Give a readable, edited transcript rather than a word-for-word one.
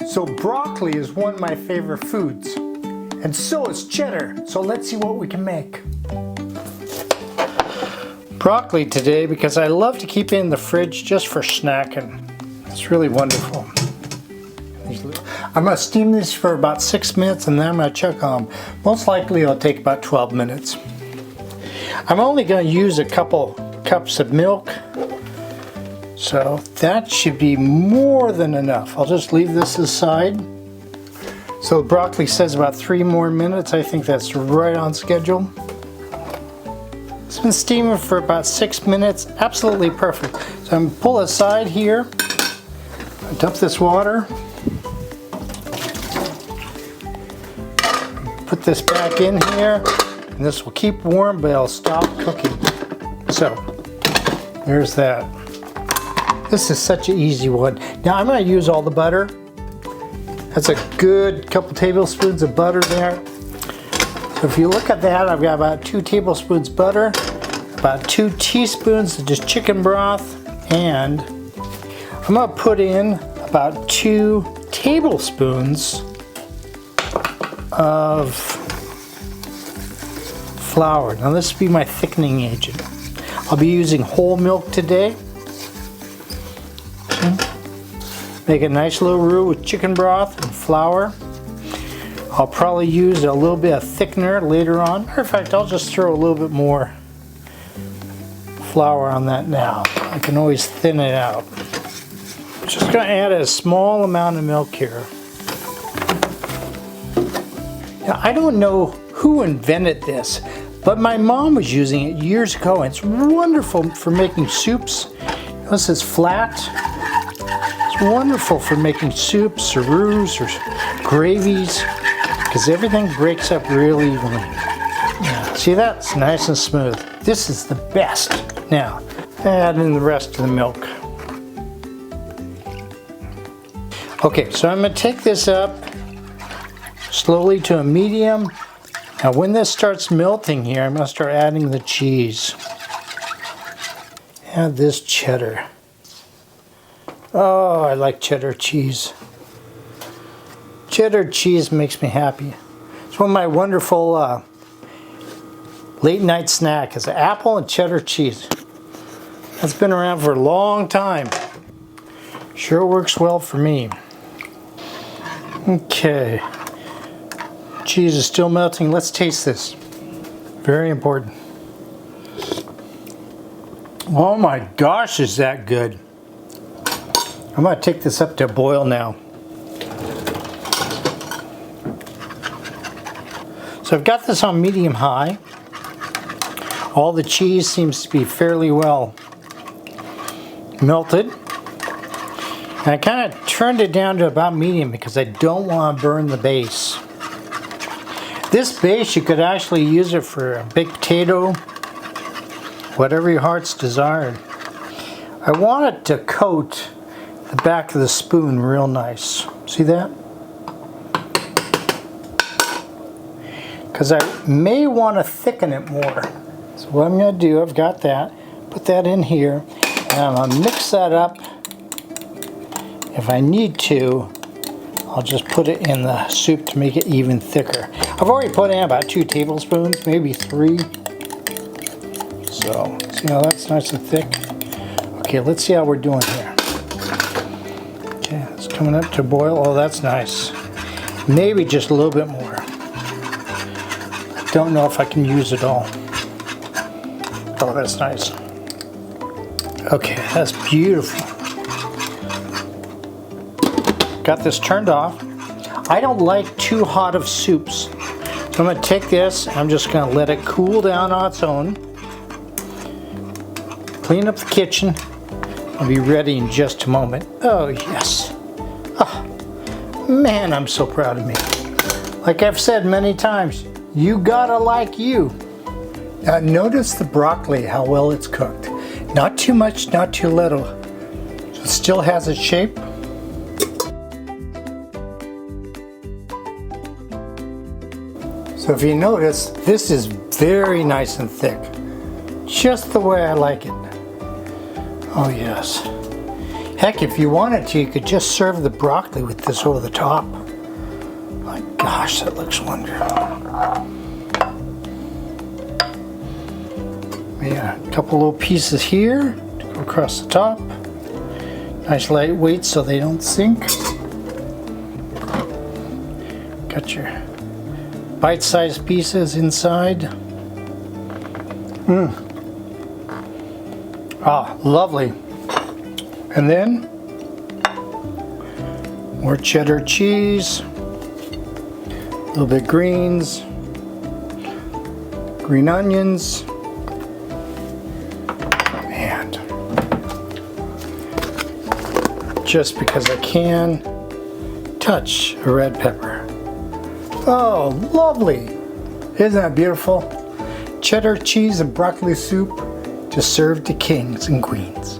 So broccoli is one of my favorite foods, and so is cheddar. So let's see what we can make. Broccoli today because I love to keep it in the fridge just for snacking. It's really wonderful. I'm going to steam this for about 6 minutes and then I'm going to check on them. Most likely it'll take about 12 minutes. I'm only going to use a couple cups of milk, so that should be more than enough. I'll just leave this aside. So broccoli says about 3 more minutes. I think that's right on schedule. It's been steaming for about 6 minutes. Absolutely perfect. So I'm going to pull it aside here. Dump this water. Put this back in here. And this will keep warm, but it'll stop cooking. So, there's that. This is such an easy one. Now I'm going to use all the butter. That's a good couple tablespoons of butter there. So if you look at that, I've got about 2 tablespoons butter, about 2 teaspoons of just chicken broth, and I'm going to put in about 2 tablespoons of flour. Now this will be my thickening agent. I'll be using whole milk today. Make a nice little roux with chicken broth and flour. I'll probably use a little bit of thickener later on. Matter of fact, I'll just throw a little bit more flour on that now. I can always thin it out. Just going to add a small amount of milk here. Now, I don't know who invented this, but my mom was using it years ago, and it's wonderful for making soups. This is flat. It's wonderful for making soups or roux or gravies, because everything breaks up really evenly. Yeah, see that? It's nice and smooth. This is the best. Now, add in the rest of the milk. Okay, so I'm going to take this up slowly to a medium. Now when this starts melting here, I'm going to start adding the cheese. Add this cheddar. Oh, I like cheddar cheese. Cheddar cheese makes me happy. It's one of my wonderful late night snack is apple and cheddar cheese. That's been around for a long time. Sure works well for me. Okay. Cheese is still melting. Let's taste this. Very important. Oh my gosh, is that good. I'm going to take this up to a boil now. So I've got this on medium high. All the cheese seems to be fairly well melted. And I kind of turned it down to about medium because I don't want to burn the base. This base, you could actually use it for a baked potato, whatever your heart's desired. I want it to coat the back of the spoon real nice. See that? Because I may want to thicken it more. So what I'm going to do, I've got that, put that in here, and I'm going to mix that up. If I need to, I'll just put it in the soup to make it even thicker. I've already put in about 2 tablespoons, maybe 3. So, see how that's nice and thick? Okay, let's see how we're doing here. Okay, it's coming up to boil. Oh, that's nice. Maybe just a little bit more. I don't know if I can use it all. Oh, that's nice. Okay, that's beautiful. Got this turned off. I don't like too hot of soups. So I'm going to take this, I'm just going to let it cool down on its own. Clean up the kitchen. I'll be ready in just a moment. Oh yes. Oh, man, I'm so proud of me. Like I've said many times, you gotta like you. Now notice the broccoli, how well it's cooked. Not too much, not too little. So it still has its shape. So if you notice, this is very nice and thick. Just the way I like it. Oh yes. Heck, if you wanted to, you could just serve the broccoli with this over the top. My gosh, that looks wonderful. Yeah, a couple little pieces here to go across the top. Nice lightweight so they don't sink. Got your bite-sized pieces inside. Ah, lovely. And then more cheddar cheese, a little bit greens, green onions, and just because I can, touch a red pepper. Oh, lovely! Isn't that beautiful? Cheddar cheese and broccoli soup to serve to kings and queens.